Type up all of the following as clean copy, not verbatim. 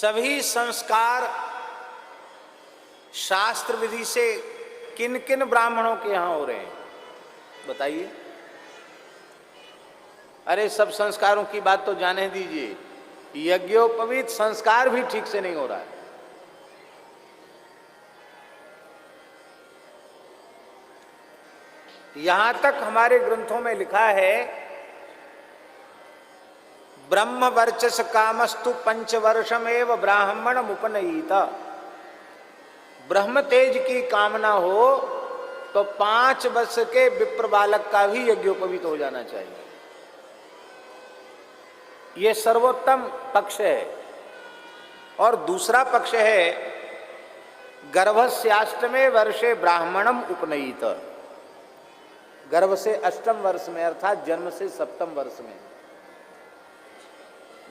सभी संस्कार शास्त्र विधि से किन किन ब्राह्मणों के यहां हो रहे हैं बताइए। अरे सब संस्कारों की बात तो जाने दीजिए, यज्ञोपवीत संस्कार भी ठीक से नहीं हो रहा है। यहां तक हमारे ग्रंथों में लिखा है, ब्रह्म वर्चस कामस्तु पंचवर्षमेव ब्राह्मण उपनयित। ब्रह्म तेज की कामना हो तो 5 वर्ष के विप्र बालक का भी यज्ञोपवीत हो जाना चाहिए। ये सर्वोत्तम पक्ष है। और दूसरा पक्ष है, गर्भस्याष्टमे वर्षे ब्राह्मणम उपनयित। गर्भ से अष्टम वर्ष में अर्थात जन्म से सप्तम वर्ष में,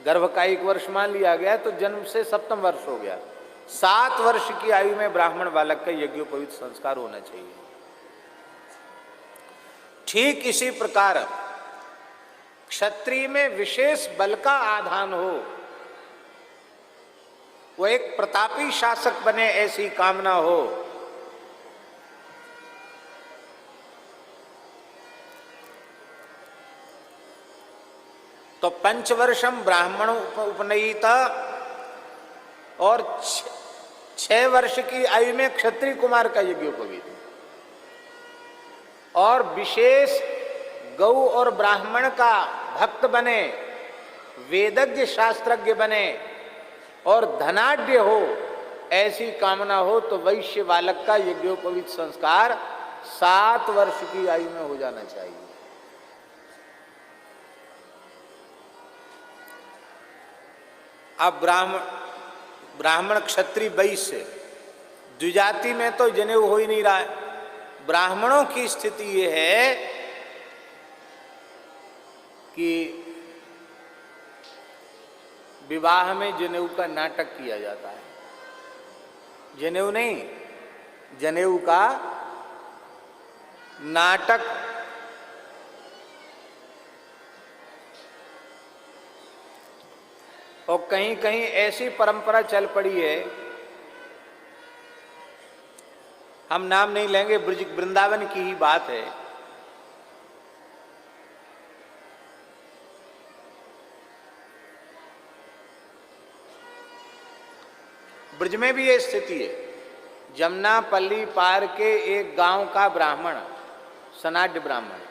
गर्भ का 1 वर्ष मान लिया गया तो जन्म से सप्तम वर्ष हो गया। 7 वर्ष की आयु में ब्राह्मण बालक का यज्ञोपवीत संस्कार होना चाहिए। ठीक इसी प्रकार क्षत्रिय में विशेष बल का आधान हो, वो एक प्रतापी शासक बने ऐसी कामना हो, तो 5 वर्षम ब्राह्मण उपनयित और 6 वर्ष की आयु में क्षत्रिय कुमार का यज्ञोपवीत, और विशेष गौ और ब्राह्मण का भक्त बने, वेदज्ञ शास्त्रज्ञ बने और धनाढ्य हो ऐसी कामना हो तो वैश्य बालक का यज्ञोपवीत संस्कार 7 वर्ष की आयु में हो जाना चाहिए। अब ब्राह्मण क्षत्रिय वैश्य द्विजाति में तो जनेऊ हो ही नहीं रहा है। ब्राह्मणों की स्थिति ये है कि विवाह में जनेऊ का नाटक किया जाता है। जनेऊ नहीं, जनेऊ का नाटक। और कहीं कहीं ऐसी परंपरा चल पड़ी है, हम नाम नहीं लेंगे, वृंदावन की ही बात है। ब्रज में भी ये स्थिति है। जमुनापल्ली पार के एक गांव का ब्राह्मण, सनाढ्य ब्राह्मण,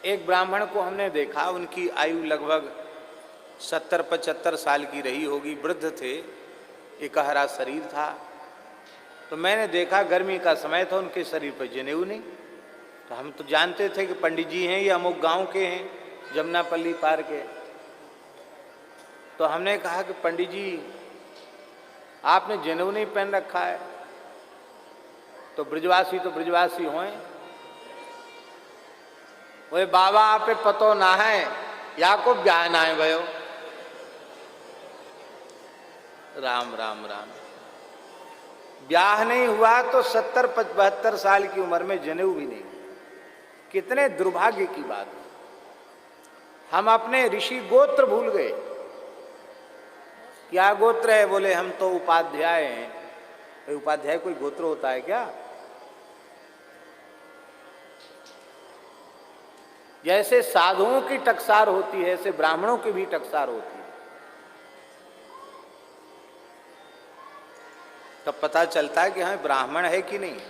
एक ब्राह्मण को हमने देखा, उनकी आयु लगभग 70-75 साल की रही होगी, वृद्ध थे, एकहरा शरीर था। तो मैंने देखा गर्मी का समय था, उनके शरीर पर जनेऊ नहीं। तो हम तो जानते थे कि पंडित जी हैं, ये अमुक गांव के हैं, जमुनापल्ली पार के। तो हमने कहा कि पंडित जी आपने जनेऊ नहीं पहन रखा है। तो ब्रजवासी हों। वो बाबा आपे पतो ना है, या को ब्याह ना है भयो। राम राम राम। ब्याह नहीं हुआ तो 70-72 साल की उम्र में जनेऊ भी नहीं। कितने दुर्भाग्य की बात है। हम अपने ऋषि गोत्र भूल गए। क्या गोत्र है? बोले हम तो उपाध्याय हैं। उपाध्याय कोई गोत्र होता है क्या? जैसे साधुओं की टकसार होती है, ऐसे ब्राह्मणों की भी टकसार होती है। तब पता चलता है कि हाँ ब्राह्मण है कि नहीं।